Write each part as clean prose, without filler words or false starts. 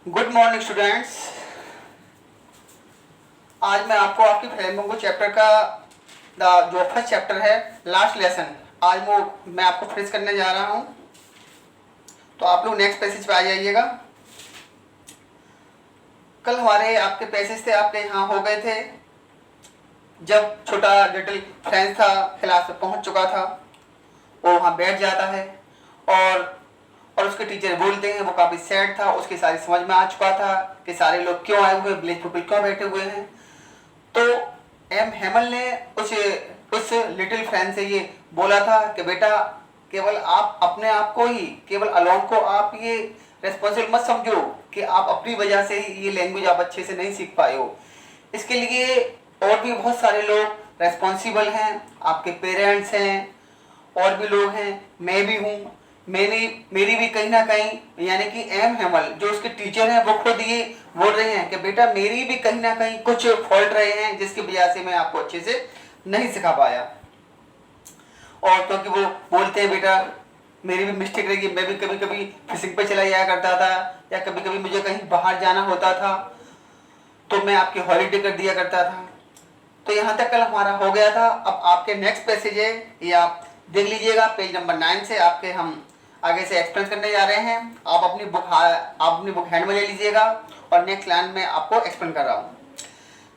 Good morning students. आज मैं आपको आपकी फ्लेमिंगो चैप्टर का जो फर्स्ट चैप्टर है, लास्ट लेसन, आज वो मैं आपको फिनिश करने जा रहा हूँ। तो आप लोग नेक्स्ट पैसेज पे आ जाइएगा। कल हमारे आपके पैसेज थे, आपके यहाँ हो गए थे जब छोटा लिटिल फ्रेंच था, क्लास में पहुँच चुका था, वो वहाँ बैठ जाता है और उसके टीचर बोलते हैं वो काफ़ी सैड था, उसकी सारी समझ में आ चुका था कि सारे लोग क्यों आए हुए, विलेज पीपल क्यों बैठे हुए हैं। तो एम हेमल ने उस लिटिल फ्रेंड से ये बोला था कि बेटा केवल आप अपने आप को ही, केवल अलोन को आप ये रेस्पॉन्सिबल मत समझो कि आप अपनी वजह से ही ये लैंग्वेज आप अच्छे से नहीं सीख पाए हो। इसके लिए और भी बहुत सारे लोग रेस्पॉन्सिबल हैं, आपके पेरेंट्स हैं और भी लोग हैं, मैं भी हूँ। मेरी भी कहीं ना कहीं, यानी कि एम हेमल जो उसके टीचर हैं वो खुद ये बोल रहे हैं कि बेटा मेरी भी कहीं ना कहीं कुछ फॉल्ट रहे हैं जिसकी वजह से मैं आपको अच्छे से नहीं सिखा पाया। और क्योंकि वो बोलते हैं बेटा मेरी भी मिस्टेक रहेगी, मैं भी कभी कभी फिशिंग पे चला जाया करता था या कभी कभी मुझे कहीं बाहर जाना होता था तो मैं आपकी हॉलीडे कर दिया करता था। तो यहाँ तक कल हमारा हो गया था। अब आपके नेक्स्ट पैसेज है, ये आप देख लीजिएगा, पेज नंबर 9 से आपके हम आगे से एक्सप्लेन करने जा रहे हैं। आप अपनी बुक हैंड में ले लीजिएगा और नेक्स्ट लाइन में आपको एक्सप्लेन कर रहा हूँ।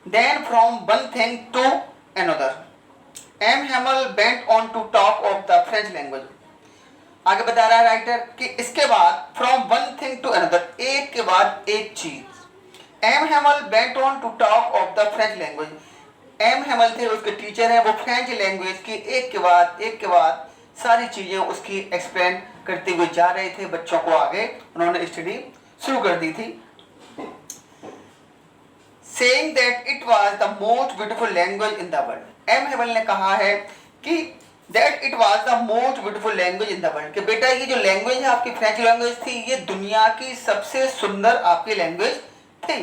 Then from one thing to another M Hamel bent on to talk of the French language. आगे बता रहा है राइटर कि इसके बाद from one thing to another, एक के बाद एक चीज। M Hamel bent on to talk of the French language. M Hamel थे, उसके टीचर हैं, वो फ्रेंच लैंग्वेज की एक के बाद सारी चीजें उसकी एक्सप्लेन करते हुए जा रहे थे। बच्चों को आगे उन्होंने स्टडी शुरू कर दी थी। Saying that it was the most beautiful language in the world. M Hamel ने कहा है कि that it was the most beautiful language in the world, कि बेटा ये जो लैंग्वेज है आपकी फ्रेंच लैंग्वेज थी, ये दुनिया की सबसे सुंदर आपकी लैंग्वेज थी।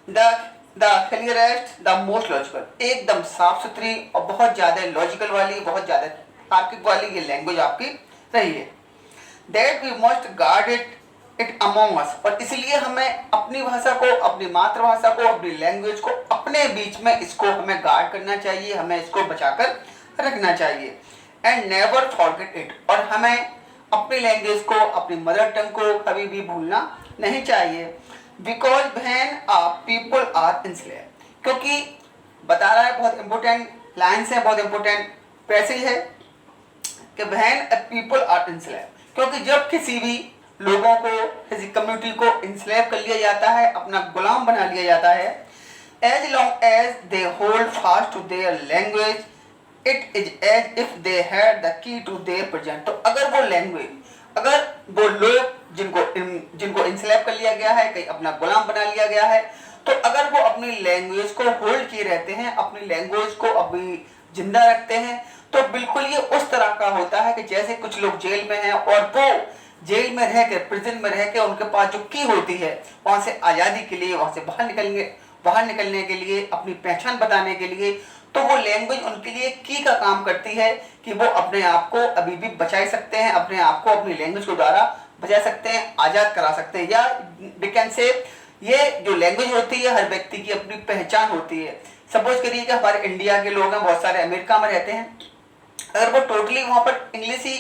The clearest the most logical, एकदम साफ सुथरी और बहुत ज्यादा लॉजिकल वाली, बहुत ज्यादा तार्किक वाली ये लैंग्वेज आपकी रही है। That we must guard it among us, और इसलिए हमें अपनी भाषा को, अपनी मातृभाषा को, अपनी लैंग्वेज को अपने बीच में इसको हमें गार्ड करना चाहिए, हमें इसको बचाकर रखना चाहिए। एंड नेवर फॉरगेट इट, और हमें अपनी लैंग्वेज को, अपनी मदर टंग को कभी भी भूलना नहीं चाहिए। Because when people are enslave, क्योंकि बता रहा है, बहुत इंपॉर्टेंट लाइन्स है, बहुत इंपॉर्टेंट पैसेज है कि व्हेन पीपल आर इंस्लेव, क्योंकि जब किसी भी लोगों को, किसी कम्युनिटी को इंस्लेव कर लिया जाता है, अपना गुलाम बना लिया जाता है, as long as they hold fast to their language it is as if they had the key to their present. तो अगर वो लैंग्वेज, अगर वो लोग जिनको इंस्लेव कर लिया गया है, कहीं अपना गुलाम बना लिया गया है, तो अगर वो अपनी लैंग्वेज को होल्ड किए रहते हैं, अपनी लैंग्वेज को अभी जिंदा रखते हैं, तो बिल्कुल ये उस तरह का होता है कि जैसे कुछ लोग जेल में हैं और वो जेल में रह के, प्रिजन में रह के, उनके पास जो की होती है वहां से आज़ादी के लिए, वहां से बाहर निकलने के लिए, अपनी पहचान बताने के लिए, तो वो लैंग्वेज उनके लिए की का काम करती है कि वो अपने आप को अभी भी बचा सकते हैं, अपने आप को अपनी लैंग्वेज के द्वारा बचा सकते हैं, आज़ाद करा सकते हैं। या वी कैन से ये जो लैंग्वेज होती है हर व्यक्ति की अपनी पहचान होती है। सपोज करिए कि हमारे इंडिया के लोग हैं, बहुत सारे अमेरिका में रहते हैं, अगर वो टोटली वहाँ पर इंग्लिश ही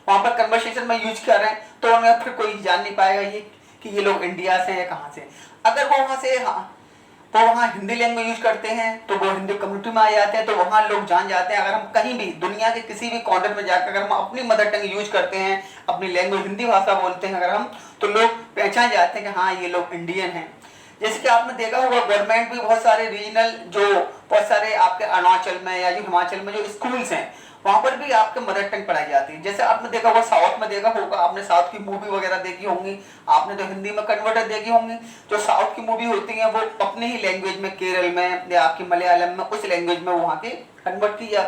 वहाँ पर कन्वर्सेशन में यूज कर रहे हैं तो उन्हें फिर कोई जान नहीं पाएगा ये कि ये लोग इंडिया से हैं या कहाँ से। अगर वो वहाँ से वो वहाँ हिंदी लैंग्वेज यूज करते हैं तो वो हिंदी कम्युनिटी में आ जाते हैं, तो वहाँ लोग जान जाते हैं। अगर हम कहीं भी दुनिया के किसी भी कॉर्नर में जाकर अगर हम अपनी मदर टंग यूज करते हैं, अपनी लैंग्वेज हिंदी भाषा बोलते हैं अगर हम, तो लोग पहचान जाते हैं कि हाँ ये लोग इंडियन हैं। जैसे कि आपने देखा होगा गवर्नमेंट भी बहुत सारे रीजनल, जो बहुत सारे आपके अरुणाचल में या जो हिमाचल में जो स्कूल्स हैं वहां पर भी आपके मदर टंग पढ़ाई जाती है। जैसे आपने देखा होगा साउथ में, देखा होगा आपने साउथ की मूवी वगैरह देखी होंगी, आपने तो हिंदी में कन्वर्टर देखी होंगी। जो साउथ की मूवी होती है वो अपनी ही लैंग्वेज में, केरल में या आपकी मलयालम में, उस लैंग्वेज में वहाँ की कन्वर्ट की या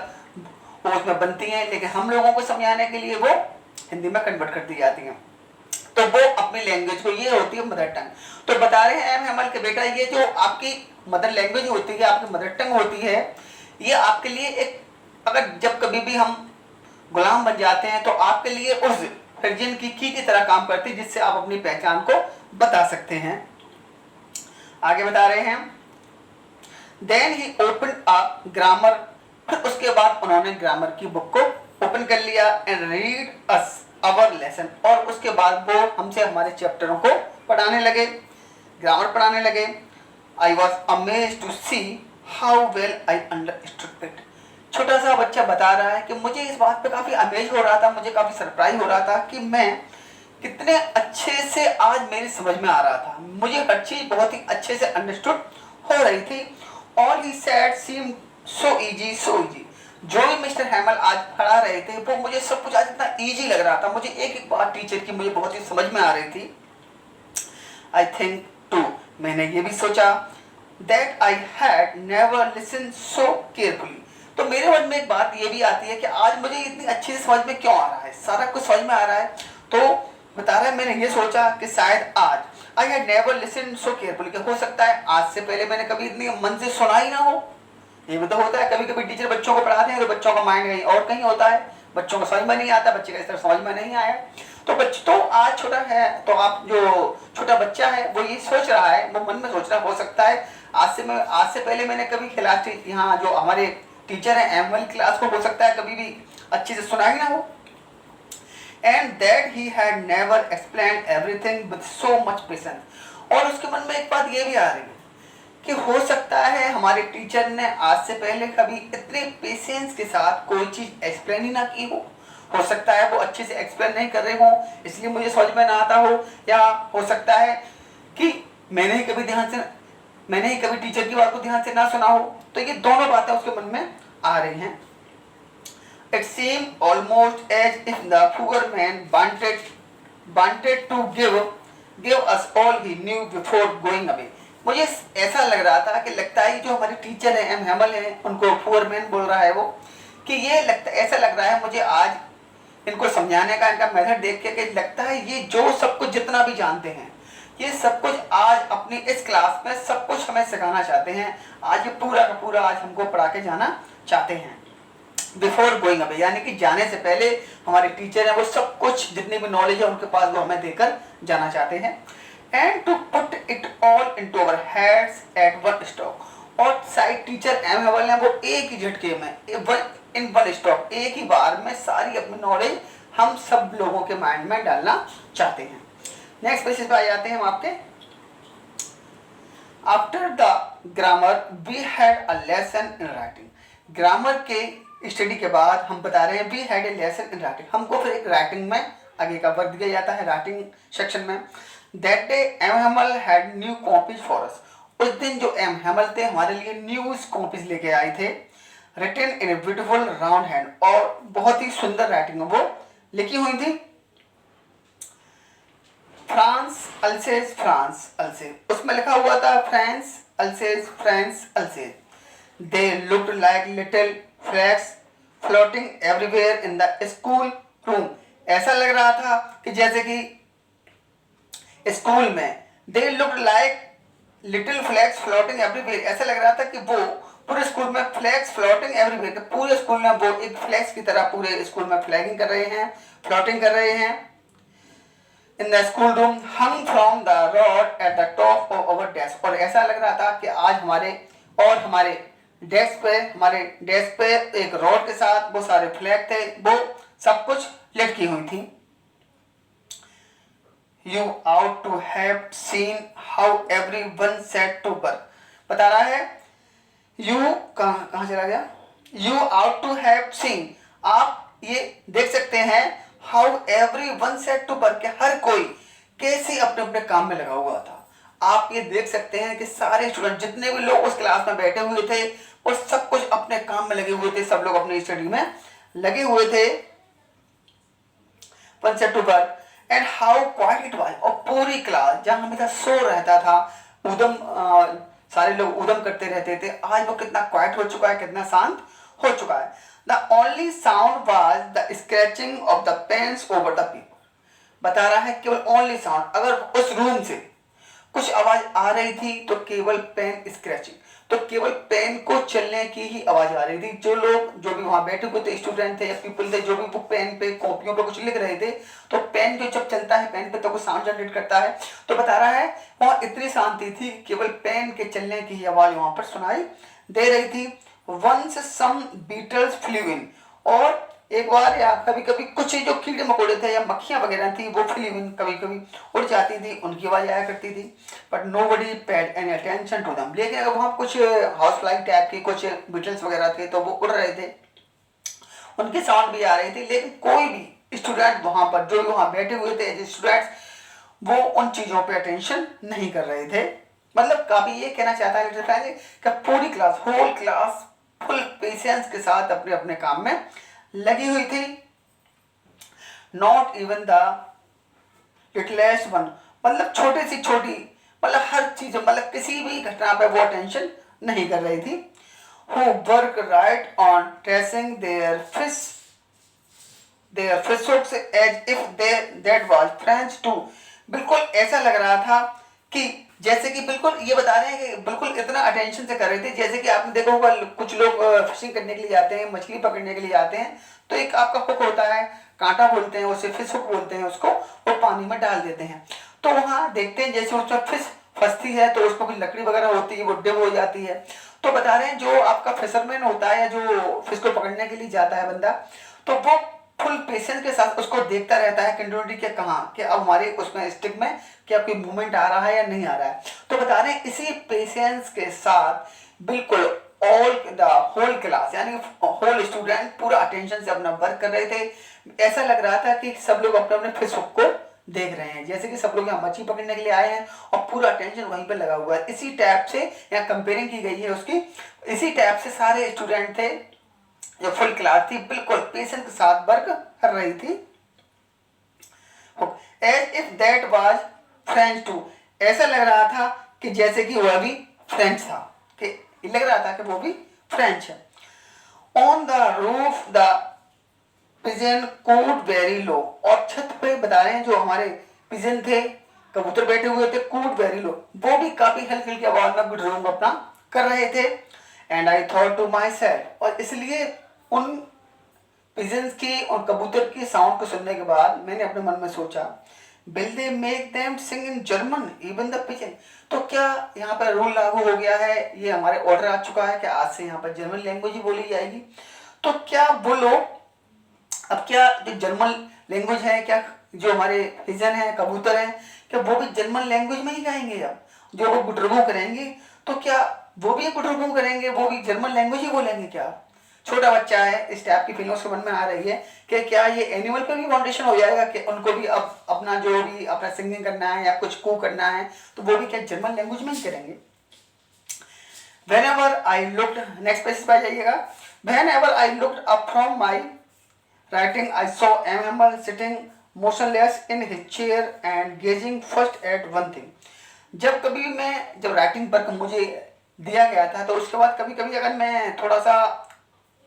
वो उसमें बनती हैं, लेकिन हम लोगों को समझाने के लिए वो हिंदी में कन्वर्ट कर दी जाती हैं। तो वो अपनी लैंग्वेज को, ये होती है मदर टंग। तो बता रहे हैं एम हेमल के बेटा ये जो आपकी मदर लैंग्वेज होती है, आपकी मदर टंग होती है, ये आपके लिए एक, अगर जब कभी भी हम गुलाम बन जाते हैं तो आपके लिए उस रीजन की तरह काम करती है जिससे आप अपनी पहचान को बता सकते हैं। आगे बता रहे हैं, then he open a grammar, फिर उसके बाद उन्होंने ग्रामर की बुक को ओपन कर लिया and read us our lesson, और उसके बाद वो हमसे हमारे चैप्टरों को पढ़ाने लगे, ग्रामर पढ़ाने लगे। I was amazed to see how well I understood it. छोटा सा बच्चा बता रहा है कि मुझे इस बात पे काफ़ी अमेज हो रहा था, मुझे काफ़ी सरप्राइज हो रहा था कि मैं कितने अच्छे से आज मेरी समझ में आ रहा था, मुझे हर चीज़ बहुत ही अच्छे से अंडरस्टूड हो रही थी। All he said seem so easy so easy. जो भी मिस्टर हैमल आज पढ़ा रहे थे वो मुझे सब कुछ आज इतना इजी लग रहा था, मुझे एक एक बात टीचर की मुझे बहुत ही समझ में आ रही थी। आई थिंक टू, मैंने ये भी सोचा, that I had never listen so carefully. तो मेरे मन में एक बात ये भी आती है कि आज मुझे इतनी अच्छी से समझ में क्यों आ रहा है, सारा कुछ समझ में आ रहा है। तो बता रहा है मैंने ये सोचा कि शायद आज I had never listen so carefully, कि हो सकता है आज से पहले मैंने कभी इतनी मन से सुना ही ना हो। ये भी तो होता है, कभी कभी टीचर बच्चों को पढ़ाते हैं तो बच्चों का माइंड कहीं और कहीं होता है, बच्चों को समझ में नहीं आता, बच्चे का इस तरह समझ में नहीं आया। तो तो आज छोटा है, तो आप जो छोटा बच्चा है वो ये सोच रहा है, वो मन में सोच रहा हो सकता है आज से पहले मैंने कभी क्लास यहाँ जो हमारे टीचर है एनुअल क्लास को हो सकता है कभी भी अच्छे से सुना ही ना हो। And that he had never explain everything with so much patience. और उसके मन में एक बात ये भी आ रही है कि हो सकता है हमारे टीचर ने आज से पहले कभी इतने पेशेंस के साथ कोई चीज़ एक्सप्लेन ही ना की हो सकता है वो अच्छे से एक्सप्लेन नहीं कर रहे हो इसलिए मुझे समझ में ना आता हो, या हो सकता है कि मैंने ही कभी टीचर की बात को ध्यान से ना सुना हो। तो ये दोनों बातें उसके मन में आ रही हैं। It seem almost as if the poor man wanted to give us all he knew before going away. मुझे ऐसा लग रहा था कि लगता है जो हमारे टीचर हैं एम हैमल हैं, उनको पुअर मैन बोल रहा है वो, कि ये ऐसा लग रहा है मुझे आज इनको समझाने का इनका मेथड देख के कि लगता है ये जो सब कुछ जितना भी जानते हैं ये सब कुछ आज अपनी इस क्लास में सब कुछ हमें सिखाना चाहते हैं, आज ये पूरा का पूरा आज हमको पढ़ा के जाना चाहते हैं। बिफोर गोइंग अवे यानी कि जाने से पहले हमारे टीचर हैं वो सब कुछ जितनी भी नॉलेज है उनके पास वो हमें देकर जाना चाहते हैं। And to put it all into our heads at one stroke. और साइड टीचर एम हैमल हैं वो एक ही झटके में इन वन स्ट्रोक एक ही बार में सारी अपनी नॉलेज हम सब लोगों के माइंड में डालना चाहते हैं। नेक्स्ट पेज पे आ जाते हैं हम आपके। After the grammar we had a lesson in writing. Grammar के स्टडी के बाद हम बता रहे हैं we had a lesson in writing, हमको फिर एक राइटिंग में आगे का वर्क दिया जाता है राइटिंग सेक्शन में। That day M Hamel had new copies for us. उस दिन जो एम हैमल थे हमारे लिए न्यूज कॉपीज लेके आए थे, written in a beautiful round hand, और बहुत ही सुंदर राइटिंग में वो लिखी हुई थी। फ्रांस अल्सेज उसमें लिखा हुआ था France Alsace. They looked like little flags floating everywhere in the school room. ऐसा लग रहा था कि जैसे कि स्कूल में they looked like little flags floating everywhere, ऐसा लग रहा था कि वो पूरे स्कूल में फ्लैग्स फ्लोटिंग एवरीवेयर, पूरे स्कूल में वो एक फ्लैग्स की तरह पूरे स्कूल में फ्लैगिंग कर रहे हैं, फ्लोटिंग कर रहे हैं। इन the school room hung from the rod at the top of our desk. और ऐसा लग रहा था कि आज हमारे डेस्क पे एक रॉड के साथ वो सारे फ्लैग थे, वो सब कुछ लटकी हुई थी। You ought to have seen how everyone set to work। बता रहा है कहाँ चला गया? You ought to have seen, आप ये देख सकते हैं how everyone set to work, कि हर कोई कैसे अपने अपने काम में लगा हुआ था। आप ये देख सकते हैं कि सारे स्टूडेंट जितने भी लोग उस क्लास में बैठे हुए थे वो सब कुछ अपने काम में लगे हुए थे, सब लोग अपनी स्टडी में लगे हुए थे। one set to work and how quiet it was। और पूरी क्लास जहाँ हमेशा शोर रहता था, सारे लोग उधम करते रहते थे, आज वो कितना क्वाइट हो चुका है, कितना शांत हो चुका है। The only sound was the scratching of the pens over the paper। बता रहा है केवल only sound, अगर उस रूम से कुछ आवाज आ रही थी तो केवल पेन स्क्रैचिंग, तो केवल पेन को चलने की ही आवाज आ रही थी। जो लोग जो भी वहां बैठे हुए थे, स्टूडेंट थे या पीपल थे, जो भी वो पेन पे कॉपियों पे कुछ लिख रहे थे, तो पेन जो जब चलता है पेन पे तो कुछ साउंड जनरेट करता है। तो बता रहा है वहां इतनी शांति थी, केवल पेन के चलने की ही आवाज वहां पर सुनाई दे रही थी। वंस सम बीटल्स फ्लू इन, और एक बार या कभी कभी कुछ जो कीड़े मकोड़े थे या मक्खियां वगैरह थी वो फ्लू इन कभी कभी उड़ जाती थी, उनकी आवाज आया करती थी। But nobody paid any attention to them. लेकिन अगर वहां कुछ हाउस फ्लाई टाइप की कुछ बीटल्स वगैरह थे तो वो उड़ रहे थे, उनके साउंड भी आ रही थी, लेकिन कोई भी स्टूडेंट वहां पर जो वहां बैठे हुए थे स्टूडेंट्स वो उन चीजों पे अटेंशन नहीं कर रहे थे। मतलब काफी ये कहना चाहता है कि पूरी class, whole class full patience के साथ अपने अपने काम में लगी हुई थी। Not even the littlest one, मतलब छोटी सी छोटी, मतलब हर चीज, मतलब किसी भी घटना पे वो अटेंशन नहीं कर रही थी। Who work right on tracing their fishhooks as if they that was French too. बिल्कुल ऐसा लग रहा था कि जैसे कि बिल्कुल ये बता रहे हैं कि बिल्कुल इतना अटेंशन से कर रहे थे, जैसे कि आपने देखा होगा कुछ लोग फिशिंग करने के लिए जाते हैं, मछली पकड़ने के लिए जाते हैं, तो एक आपका हुक होता है, कांटा बोलते हैं उसे, फिश हुक बोलते हैं उसको, वो पानी में डाल देते हैं। तो वहां देखते हैं जैसे उसमें फिश फंसती है तो उसको भी लकड़ी वगैरह होती है, वो डिप हो जाती है। तो बता रहे हैं जो आपका फिशरमैन होता है या जो फिश को पकड़ने के लिए जाता है बंदा, तो वो फुल पेशेंस के साथ उसको देखता रहता है कंटिन्यूटी के कहाँ कि अब हमारे उसमें स्टिक में क्या कोई मूवमेंट आ रहा है या नहीं आ रहा है। तो बता रहे हैं इसी पेशेंस के साथ बिल्कुल ऑल द होल क्लास यानी होल स्टूडेंट पूरा अटेंशन से अपना वर्क कर रहे थे। ऐसा लग रहा था कि सब लोग अपने अपने फिश हुक को देख रहे हैं, जैसे कि सब लोग यहाँ मछली पकड़ने के लिए आए हैं और पूरा अटेंशन वहीं पे लगा हुआ है। इसी टाइप से यहाँ कंपेयरिंग की गई है उसकी, इसी टाइप से सारे स्टूडेंट थे, जो फुल क्लास थी बिल्कुल पेशेंस के साथ वर्क कर रही थी। As if that was French too, ऐसा लग रहा था कि जैसे कि वह भी फ्रेंच था, कि लग रहा था कि वो भी फ्रेंच है। On the roof the pigeon could very low, और छत पे बता रहे हैं जो हमारे पिजन थे, कबूतर बैठे हुए थे, कूड वेरी लो, वो भी काफी हल्की हल्की आवाज में गुड अपना कर रहे थे। And I thought to myself, और इसलिए उन पिजन्स की और कबूतर की साउंड को सुनने के बाद मैंने अपने मन में सोचा, will they make them sing in German even the pigeon. तो क्या यहाँ पर रूल लागू हो गया है, ये हमारे ऑर्डर आ चुका है कि आज से यहाँ पर जर्मन लैंग्वेज ही बोली जाएगी। तो क्या वो लोग अब क्या जो जर्मन लैंग्वेज है, क्या जो हमारे पिजन है, कबूतर है, क्या वो भी जर्मन लैंग्वेज में ही गाएंगे? अब जो वो गुटरगू करेंगे तो क्या वो भी गुटरगू करेंगे, वो भी जर्मन लैंग्वेज ही बोलेंगे? क्या छोटा बच्चा है, इस टाइप की फीलिंग्स के मन में आ रही है कि क्या ये एनिमल पे भी फाउंडेशन हो जाएगा कि उनको भी अब अपना जो भी अपना सिंगिंग करना है या कुछ कू करना है तो वो भी क्या जर्मन लैंग्वेज में ही करेंगे? Whenever I looked, next page पे जाइएगा। Whenever I looked up from my writing, I saw M. Hamel sitting motionless in his chair and gazing first at one thing. जब राइटिंग वर्क मुझे दिया गया था तो उसके बाद कभी कभी अगर मैं थोड़ा सा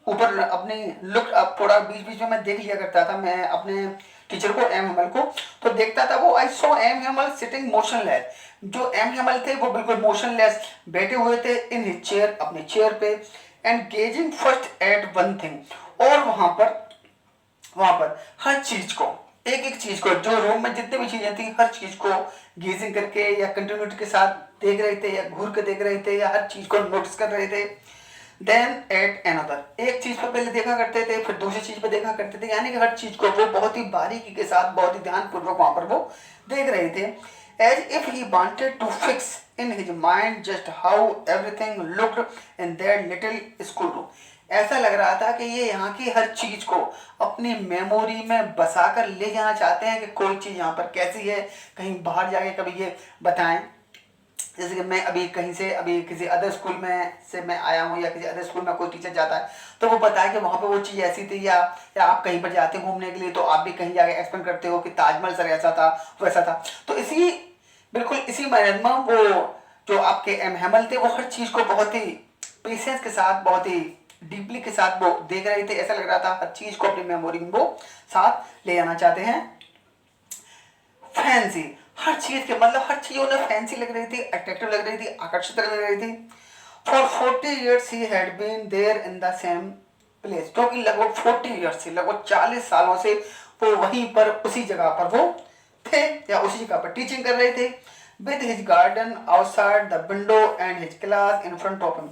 ऊपर अपनी लुक अब थोड़ा बीच बीच में मैं देख लिया करता था, मैं अपने टीचर को एम हेमल को, तो देखता था वो I saw M Hamel sitting motionless. जो एम हेमल थे वो बिल्कुल मोशनलेस बैठे हुए थे इन हिज चेयर, अपने चेयर पे, and gazing first at one thing, और वहां पर हर चीज को, एक एक चीज को, जो रूम में जितनी भी चीजें थी हर चीज को गेजिंग करके या कंटिन्यूटी के साथ देख रहे थे या घूर के देख रहे थे या हर चीज को नोटिस कर रहे थे। देन एट अनदर, एक चीज पर पहले देखा करते थे फिर दूसरी चीज पर देखा करते थे, यानी कि हर चीज को वो बहुत ही बारीकी के साथ बहुत ही ध्यानपूर्वक वहां पर वो देख रहे थे। As if he wanted to fix in his mind just how everything looked in that little school room. ऐसा लग रहा था कि ये यहाँ की हर चीज को अपनी मेमोरी में बसाकर ले जाना चाहते हैं कि कोई चीज यहाँ पर कैसी है, कहीं बाहर जाके कभी ये बताएं। जैसे कि मैं अभी कहीं से अभी किसी अदर स्कूल में से मैं आया हूँ या किसी अदर स्कूल में कोई टीचर जाता है तो वो बताया कि वहाँ पे वो चीज़ ऐसी थी, या आप कहीं पर जाते हो घूमने के लिए तो आप भी कहीं जाके एक्सप्लेन करते हो कि ताजमहल सर ऐसा था वैसा था। तो इसी बिल्कुल इसी मैनर में वो जो आपके एम हेमल थे वो हर चीज़ को बहुत ही पेशेंस के साथ बहुत ही डीपली के साथ वो देख रहे थे। ऐसा लग रहा था हर चीज़ को अपनी मेमोरी में वो साथ ले जाना चाहते हैं। फैंसी, हर चीज के मतलब हर चीज उन्हें फैंसी लग रही थी, अट्रैक्टिव लग रही थी, आकर्षित लग रही थी। For 40 years he had been there in the same place, क्योंकि लगभग 40 years से, लगभग 40 सालों से वो वहीं पर उसी जगह पर वो थे या उसी जगह पर टीचिंग कर रहे थे। With his garden outside the window and his class in front of him,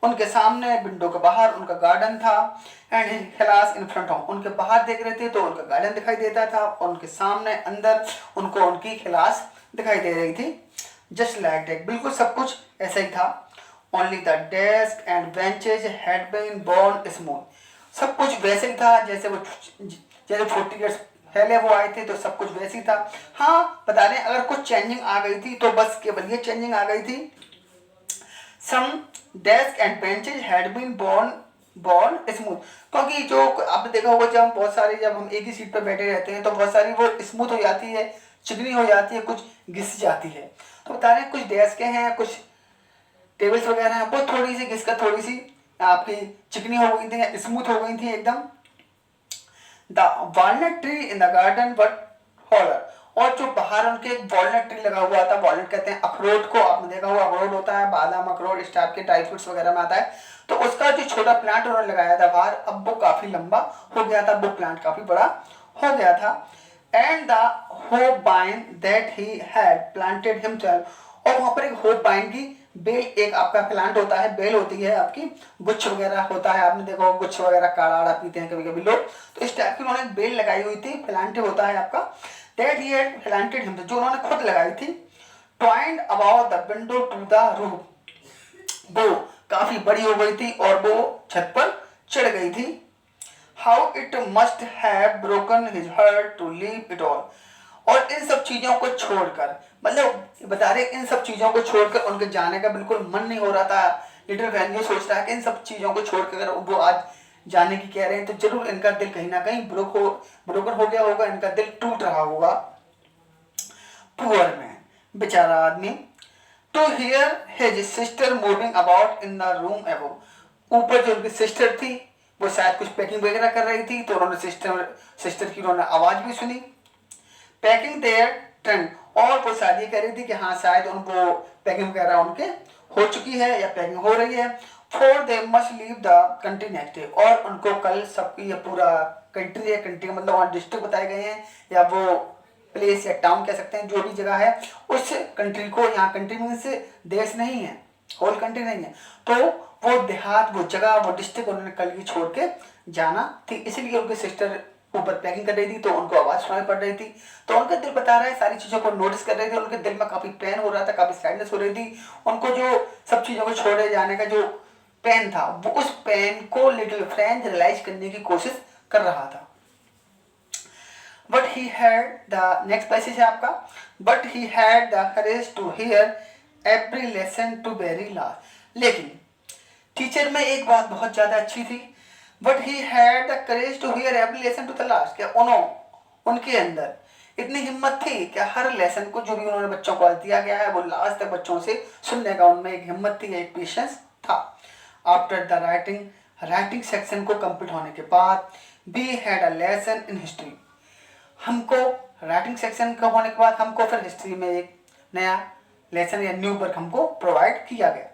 उनके सामने विंडो के बाहर उनका गार्डन था, and his class in front of, उनके बाहर देख रहे थे तो उनका गार्डन दिखाई देता था, और उनके सामने अंदर उनको उनकी क्लास दिखाई दे रही थी। जस्ट लाइक दैट, बिल्कुल सब कुछ ऐसा ही था। Only the desk and benches had been born smooth, सब कुछ वैसे ही था जैसे 40 ईयर्स पहले वो आए थे, तो सब कुछ वैसे ही था। हाँ, बता रहे हैं अगर कुछ चेंजिंग आ गई थी तो बस केवल ये चेंजिंग आ गई थी, some desk and benches had been born smooth, क्योंकि जो आपने देखा होगा जब हम जब हम एक ही सीट पर बैठे रहते हैं तो बहुत सारी वो स्मूथ हो जाती है, चिकनी हो जाती है, कुछ घिस जाती है। तो बता रहे हैं कुछ डेस्कें हैं, कुछ टेबल्स वगैरह हैं, वो थोड़ी सी घिसकर थोड़ी सी आपकी चिकनी हो गई थी, स्मूथ हो गई थी एकदम। The walnut tree in the garden but holler, और जो बाहर उनके एक वॉलनट ट्री लगा हुआ था, वॉलनट कहते हैं अखरोट को, आपने देखा हुआ अखरोट होता है, बादाम अखरोट इस टाइप के ड्राई फ्रूट्स वगैरह में आता है, तो उसका जो छोटा प्लांट उन्होंने लगाया था बाहर, अब वो काफी लंबा हो गया था, वो प्लांट काफी बड़ा हो गया था। एंड द होप बाइन that he had planted himself, और वहां पर एक होप बाइन की बेल, एक आपका प्लांट होता है, बेल होती है आपकी, गुच्छ वगैरह होता है, आपने देखो गुच्छ वगैरह काढ़ा आड़ा पीते हैं कभी कभी लोग, तो इस टाइप की उन्होंने बेल लगाई हुई थी, प्लांट होता है आपका, that he had planted him, जो उन्होंने खुद लगाई थी। Twined about the window to the roof, वो काफी बड़ी हो गई थी और वो छत पर चढ़ गई थी। How it must have broken his heart to leave it all, और इन सब चीजों को छोड़कर, मतलब बता रहे इन सब चीजों को छोड़कर उनके जाने का बिल्कुल मन नहीं हो रहा था। लिटिल वैन सोच रहा है कि इन सब चीजों को छोड़कर अगर वो आज जाने की कह रहे हैं तो जरूर इनका दिल कहीं ना कहीं ब्रोकन हो गया होगा, इनका दिल टूट रहा होगा। पुअर मैन, बेचारा आदमी। To hear his sister moving about in the room above, ऊपर जो उनकी सिस्टर थी वो शायद कुछ पैकिंग वगैरह कर रही थी, तो उन्होंने सिस्टर की उन्होंने आवाज भी सुनी। पैकिंग देयर ट्रंक, और वो शायद ये कह रही थी कि हाँ शायद उनको पैकिंग वगैरह उनके हो चुकी है या पैकिंग हो रही है। For they must leave the country next day, और उनको कल सबकी ये पूरा कंट्री है, कंट्री का मतलब वहाँ डिस्ट्रिक्ट बताए गए हैं या वो प्लेस या टाउन कह सकते हैं, जो भी जगह है उस कंट्री को, यहाँ कंट्री मीन्स देश नहीं है, होल कंट्री नहीं है, तो वो देहात, वो जगह, वो डिस्ट्रिक्ट उन्होंने कल ही छोड़ के जाना थी, इसलिए उनकी सिस्टर ऊपर पैकिंग कर रही थी तो उनको आवाज सुनाई पड़ रही थी, तो उनका दिल बता रहा है, सारी चीजों को नोटिस कर रहे थे, उनके दिल में काफी पेन हो रहा था, काफी सैडनेस हो रही थी, उनको जो सब चीजों को छोड़े जाने का जो पेन था, वो उस पेन को लिटिल फ्रेंच रियलाइज करने की कोशिश कर रहा था। But he had the, next passage है आपका, but he had the courage to hear every lesson to very last, लेकिन टीचर में एक बात बहुत ज्यादा अच्छी थी, but he had the courage to hear every lesson to the last, क्या उनके अंदर इतनी हिम्मत थी कि हर लेसन को जो भी उन्होंने बच्चों को दिया गया है वो लास्ट तक बच्चों से सुनने का उनमें एक हिम्मत थी, एक पेशेंस था। आफ्टर द राइटिंग सेक्शन को कंप्लीट होने के बाद we had a lesson in history, हमको राइटिंग सेक्शन का होने के बाद हमको फिर हिस्ट्री में एक नया लेसन या न्यू वर्क हमको प्रोवाइड किया गया।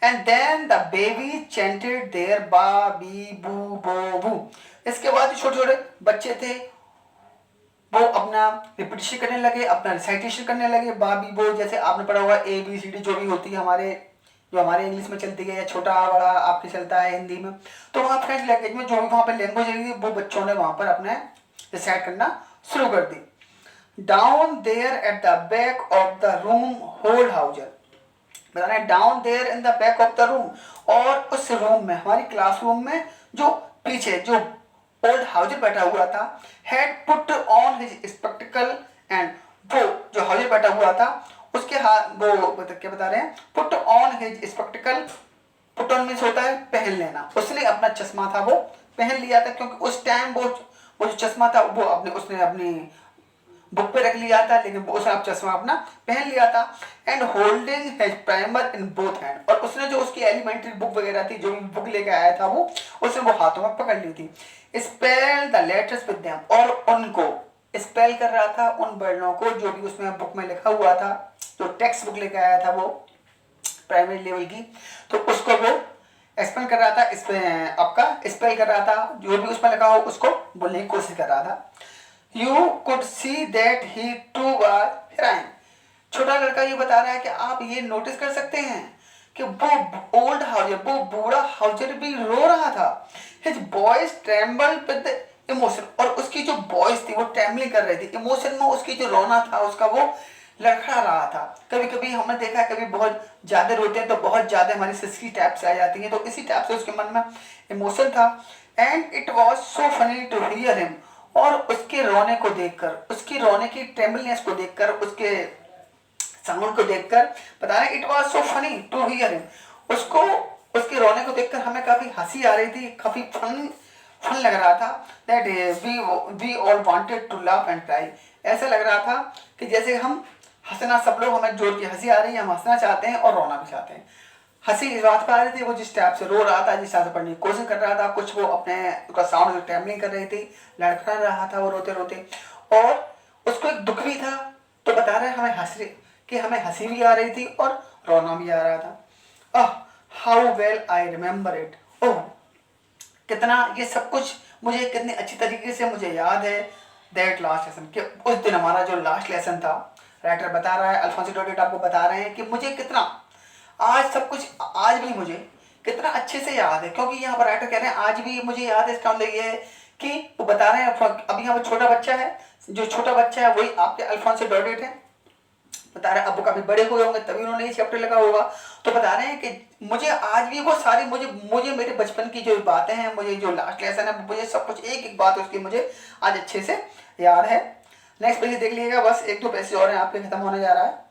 And then the baby chanted their ba be bu bo बू, इसके बाद छोटे छोटे बच्चे थे वो अपना रिपीटेशन करने लगे, अपना रिसाइटेशन करने लगे, बा बी बो, जैसे आपने पढ़ा होगा ए बी सी डी जो भी होती है जो हमारे इंग्लिश में चलती है या छोटा बड़ा आपके चलता है हिंदी में, तो वहाँ फ्रेंच लैंग्वेज में जो भी वहाँ पर लैंग्वेज है वो बच्चों ने वहाँ पर अपने रिसाइट करना शुरू कर दी। Down there at the back of the room old Hauser, बताना है down there in the back of the room, और उस रूम में हमारी क्लासरूम में जो पीछे जो ओल्ड हाउजर बैठा हुआ था, had put on his spectacled, and वो जो हाउजर बैठा हुआ था उसके हाथ वो क्या बता रहे हैं, put on his spectacled, put on means होता है पहन लेना, उसने अपना चश्मा था वो पहन लिया था, क्योंकि उस टाइम वो जो चश्मा था वो उसने अपनी बुक पे रख लिया था, लेकिन उसने अब चश्मा अपना पहन लिया था। And holding his primer in both hand, और उसने जो उसकी एलिमेंट्री बुक वगैरह थी, जो भी बुक लेके आया था उसने वो हाथों में पकड़ ली थी। Spell the letters with them, और उनको स्पेल कर रहा था उन वर्णों को जो भी उसमें बुक में लिखा हुआ था, जो टेक्स्ट बुक लेके आया था वो प्राइमरी लेवल की, तो उसको वो एक्सप्लेन कर रहा था, इस पे आपका स्पेल कर रहा था, जो भी उसमें लगा हो उसको बोलने की कोशिश कर रहा था। You could see that he too was crying. छोटा लड़का ये बता रहा है कि आप ये नोटिस कर सकते हैं कि वो ओल्ड हाउजर, वो बूढ़ा हाउजर भी रो रहा था। His boys tremble with emotion, और उसकी जो बॉयज थी वो ट्रेम्बलिंग कर रही थी इमोशन में, उसकी जो रोना था उसका वो लड़खड़ा रहा था। कभी कभी हमने देखा है, कभी बहुत ज्यादा रोते हैं तो बहुत ज्यादा हमारी सिसकी टैप से आ जाती है, तो इसी टैप से उसके मन में इमोशन था। And it was so funny to hear him, और उसके रोने को देखकर, उसकी रोने की ट्रेम्बलनेस को देखकर, उसके साउंड को देखकर बता रहे it was so funny to hear him, उसको उसके रोने को देखकर हमें काफी हंसी आ रही थी, काफी फन लग रहा था। That we all wanted to laugh and cry, ऐसा लग रहा था कि जैसे हम हंसना, सब लोग हमें जोर की हंसी आ रही है, हम हंसना चाहते हैं और रोना भी चाहते हैं। हंसी इस बात पर आ रही थी वो जिस टाइप से रो रहा था, जिस टाइप से पढ़ने की कोशिश कर रहा था, कुछ वो अपने उसका साउंड ट्रेमलिंग कर रही थी, लड़खड़ा रहा था वो रोते रोते, और उसको एक दुख भी था। तो बता रहे हमें हंसी, कि हमें हंसी भी आ रही थी और रोना भी आ रहा था। How well I remember it, oh कितना ये सब कुछ मुझे कितनी अच्छी तरीके से मुझे याद है। दैट लास्ट लेसन, कि उस दिन हमारा जो लास्ट लेसन था, राइटर बता रहा है, अल्फोंसो डोडेट आपको बता रहे हैं कि मुझे कितना आज सब कुछ, आज भी मुझे कितना अच्छे से याद है, क्योंकि यहाँ पर राइटर कह रहे हैं आज भी मुझे याद है। इसका मतलब ये है कि वो बता रहे हैं अभी यहाँ पर छोटा बच्चा है, जो छोटा बच्चा है वही आपके अल्फोंसो डोडेट है। बता रहे हैं अब वो काफी बड़े हुए होंगे तभी उन्होंने ये चैप्टर लगा होगा, तो बता रहे हैं कि मुझे आज भी वो सारी मुझे मेरे बचपन की जो बातें हैं, मुझे जो लास्ट लेसन है, मुझे सब कुछ एक एक बात उसकी मुझे आज अच्छे से याद है। नेक्स्ट पेज देख लीजिएगा, बस एक दो पैसे और हैं आपके, खत्म होने जा रहा है।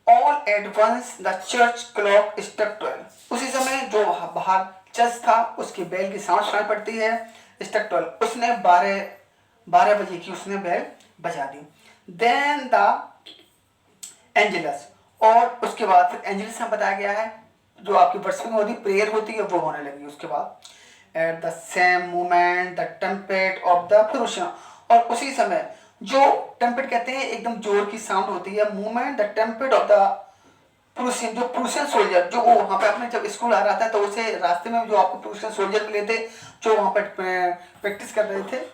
All at once the church clock struck 12, उसी समय जो बाहर चर्च था उसकी बेल की साउंड सुनाई पड़ती है। struck 12, उसने 12 बजे की उसने बेल बजा दी। Then the एंजलस, और उसके बाद फिर एंजलस में बताया गया है जो आपकी वर्शिपिंग होती है, प्रेयर होती है, वो होने लगी उसके बाद। At the same moment the trumpet of the Prussian, और उसी समय जो टेम्पेट कहते हैं एकदम जोर की साउंड होती है, movement the trumpet of the Prussian, जो प्रूशियन सोल्जर, जो वो वहाँ पे अपने जब स्कूल आ रहा था तो उसे रास्ते में जो आपको प्रूशियन सोल्जर मिले थे जो वहाँ पर प्रैक्टिस कर रहे थे,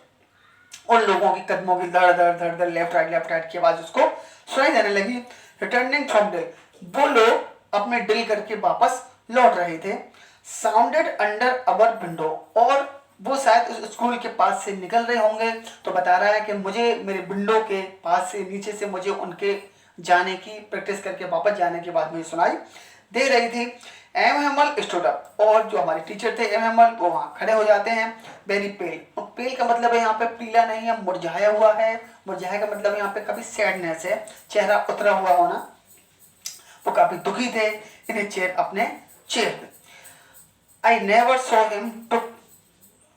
उन लोगों की कदमों की धड़ धड़ धड़ धड़ लेफ्ट राइट की आवाज उसको सुनाई देने लगी। रिटर्निंग फ्रॉम डिल, वो लोग अपने डिल करके वापस लौट रहे थे। साउंडेड अंडर अवर विंडो, और वो शायद उस स्कूल के पास से निकल रहे होंगे, तो बता रहा है कि मुझे मेरे विंडो के पास से नीचे से मुझे उनके जाने की, प्रैक्टिस करके वापस जाने की बात मुझे सुनाई दे रही थी। एम हेमल स्टूड अप, और जो हमारे टीचर थे एम हेमल वो वहाँ खड़े हो जाते हैं। वेरी पेल, तो पेल का मतलब है यहाँ पे पीला नहीं है, मुरझाया हुआ है। मुरझाया का मतलब यहाँ पे काफी सैडनेस है, चेहरा उतरा हुआ होना, वो काफी दुखी थे इन चेयर, अपने चेयर पे। I never saw him to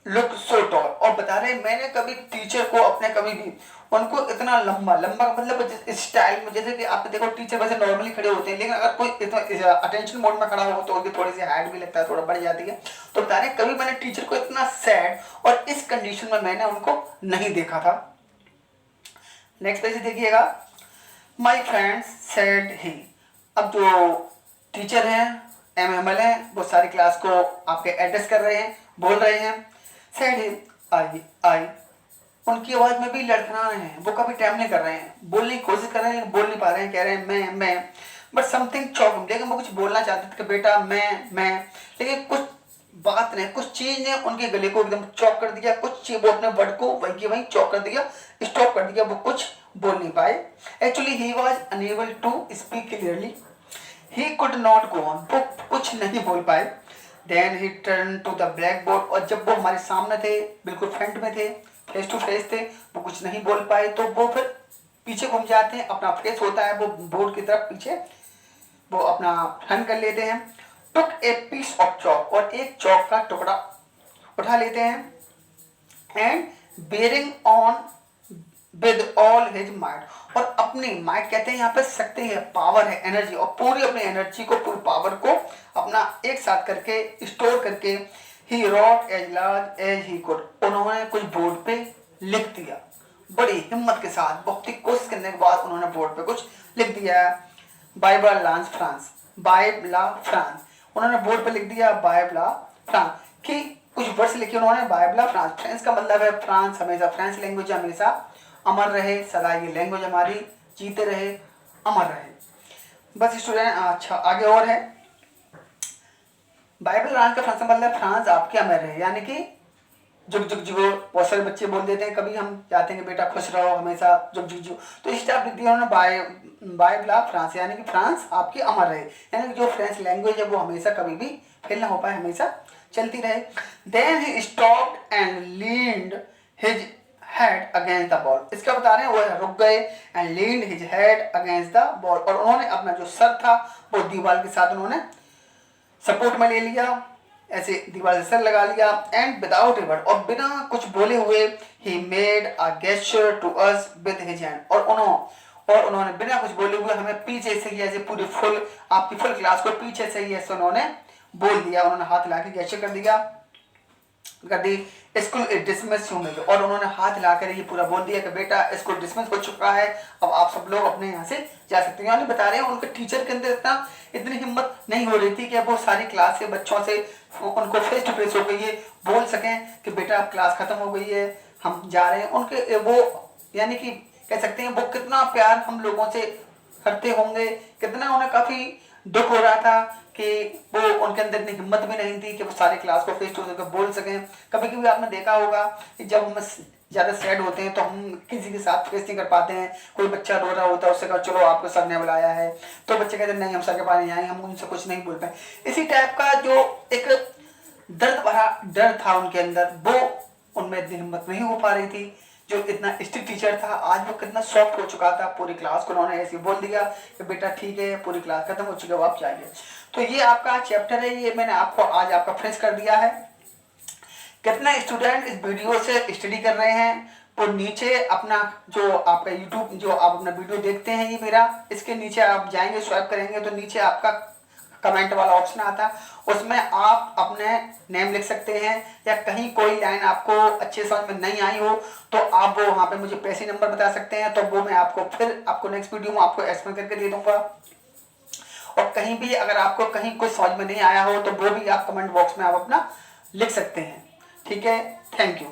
look so tall, और बता रहे मैंने कभी टीचर को अपने कभी भी उनको इतना लंबा, लंबा का मतलब इस स्टाइल में, जैसे कि आप देखो टीचर वैसे नॉर्मली खड़े होते हैं, लेकिन अगर कोई इतना अटेंशन मोड में खड़ा हो तो उनकी थोड़ी सी हाइट भी लगता है, थोड़ा बढ़ जाती है। तो बता रहे कभी मैंने टीचर को इतना सैड और इस कंडीशन में मैंने उनको नहीं देखा था। नेक्स्ट पेज देखिएगा। माई फ्रेंड्स सेड ही, अब जो टीचर हैं एमएमएल हैं वो सारी क्लास को आपके एड्रेस कर रहे हैं, बोल रहे हैं। सेड ही, आई, उनकी आवाज में भी लड़खड़ा रहे हैं, वो कभी टाइम नहीं कर रहे हैं, बोलने की कोशिश कर रहे हैं लेकिन बोल नहीं पा रहे हैं, कह रहे हैं मैं, बट समथिंग चौक, लेकिन वो कुछ बोलना चाहते थे कि बेटा मैं, लेकिन कुछ बात ने, कुछ चीज ने उनके गले को एकदम चौक कर दिया, कुछ वो अपने वर्ड को वहीं की वहीं चौक कर दिया, स्टॉप कर दिया, वो कुछ बोल नहीं पाए। Actually he was unable to speak clearly, he could not go on, वो कुछ नहीं बोल पाए। Then he turn to the blackboard, और जब वो हमारे सामने थे, बिल्कुल फ्रंट में थे, फेस टू फेस थे, वो कुछ नहीं बोल पाए, तो वो फिर पीछे घूम जाते हैं, अपना फेस होता है वो बोर्ड की तरफ पीछे वो अपना टर्न कर लेते हैं। Took a piece of chalk, और एक चौक का टुकड़ा उठा लेते हैं। And bearing on with all his mind, और अपनी माइंड कहते हैं यहाँ पे शक्ति है, पावर है, एनर्जी, और पूरी अपनी एनर्जी को, पूरी पावर को अपना एक साथ करके स्टोर करके ही wrote as large as he could, उन्होंने कुछ बोर्ड पे लिख दिया, बड़ी हिम्मत के साथ, बहुत ही कोशिश करने के बाद उन्होंने बोर्ड पे कुछ लिख दिया। बाइबल लॉन्च फ्रांस, बाय ला फ्रांस, उन्होंने बोर्ड पे लिख दिया बाय ला फ्रांस कि कुछ वर्ड्स लिखे उन्होंने बाय ला फ्रांस। फ्रांस का मतलब है फ्रांस हमेशा, फ्रेंच लैंग्वेज हमेशा अमर रहे, सदा ये लैंग्वेज हमारी जीते रहे, अमर रहे। बस स्टूडेंट, अच्छा आगे और है, बाइबल फ्रांस का फ्रांस का मतलब फ्रांस आपके अमर रहे, यानी कि जुग जुग जुगो, बहुत सारे बच्चे बोल देते हैं, कभी हम चाहते हैं कि बेटा खुश रहो हमेशा जुग जुग जुग, तो इस टाइप लिख दिया उन्होंने बाइबल फ्रांस, यानी कि फ्रांस आपकी अमर रहे, यानी कि जो फ्रेंच लैंग्वेज है वो हमेशा कभी भी फेल ना हो पाए, हमेशा चलती रहे। Then he stopped and leaned his head against the wall, इसका बता रहे हैं वो रुक गए and leaned his head against the wall, और उन्होंने अपना जो सर था वो दीवार के साथ उन्होंने सपोर्ट में ले लिया, ऐसे दीवार से सर लगा लिया। एंड विदाउट ए वर्ड, और बिना कुछ बोले हुए, he made a gesture to us with his hand, और उन्होंने बिना कुछ बोले हुए हमें पीछे से ही ऐसे पूरी फुल आपकी फुल क्लास को पीछे से ही ऐसे उन्होंने बोल दिया, उन्होंने हाथ हिला के गेस्चर कर दी स्कूल डिसमिस यू में, और उन्होंने हाथ हिलाकर ये पूरा बोल दिया कि बेटा स्कूल डिसमिस हो चुका है, अब आप सब लोग अपने यहाँ से जा सकते हैं। यानी बता रहे हैं उनके टीचर के अंदर इतनी हिम्मत नहीं हो रही थी कि वो सारी क्लास के बच्चों से उनको फेस टू फेस हो गई है, बोल सकें कि बेटा अब क्लास खत्म हो गई है, हम जा रहे हैं। उनके वो यानी कि कह सकते हैं वो कितना प्यार हम लोगों से करते होंगे, कितना उन्हें काफ़ी दुख हो रहा था कि वो उनके अंदर इतनी हिम्मत भी नहीं थी कि वो सारे क्लास को फेस टू फेस बोल सकें। कभी कभी आपने देखा होगा कि जब हम ज़्यादा सैड होते हैं तो हम किसी के साथ फेस नहीं कर पाते हैं, कोई बच्चा रो रहा होता है उससे कहा चलो आपको सर ने बुलाया है, तो बच्चे कहते नहीं हम सर के पास नहीं आए, हम उनसे कुछ नहीं बोल पाए। इसी टाइप का जो एक दर्द भरा डर था उनके अंदर, वो उनमें इतनी हिम्मत नहीं हो पा रही थी। जो इतना स्ट्रिक्ट टीचर था आज वो कितना सॉफ्ट हो चुका था, पूरी क्लास को उन्होंने ऐसे बोल दिया कि बेटा ठीक है पूरी क्लास खत्म हो चुकी है, आप जाइए। तो ये आपका चैप्टर है, ये मैंने आपको आज आपका फिनिश कर दिया है। कितना स्टूडेंट इस वीडियो से स्टडी कर रहे हैं वो नीचे अपना जो आपका यूट्यूब जो आप अपना वीडियो देखते हैं ये मेरा, इसके नीचे आप जाएंगे स्वाइप करेंगे तो नीचे आपका कमेंट वाला ऑप्शन आता है, उसमें आप अपने नेम लिख सकते हैं, या कहीं कोई लाइन आपको अच्छे समझ में नहीं आई हो तो आप वो वहाँ पे मुझे पैसे नंबर बता सकते हैं, तो वो मैं आपको फिर आपको नेक्स्ट वीडियो में आपको एक्सप्लेन करके दे दूंगा। और कहीं भी अगर आपको कहीं कुछ समझ में नहीं आया हो तो वो भी आप कमेंट बॉक्स में आप अपना लिख सकते हैं। ठीक है, थैंक यू।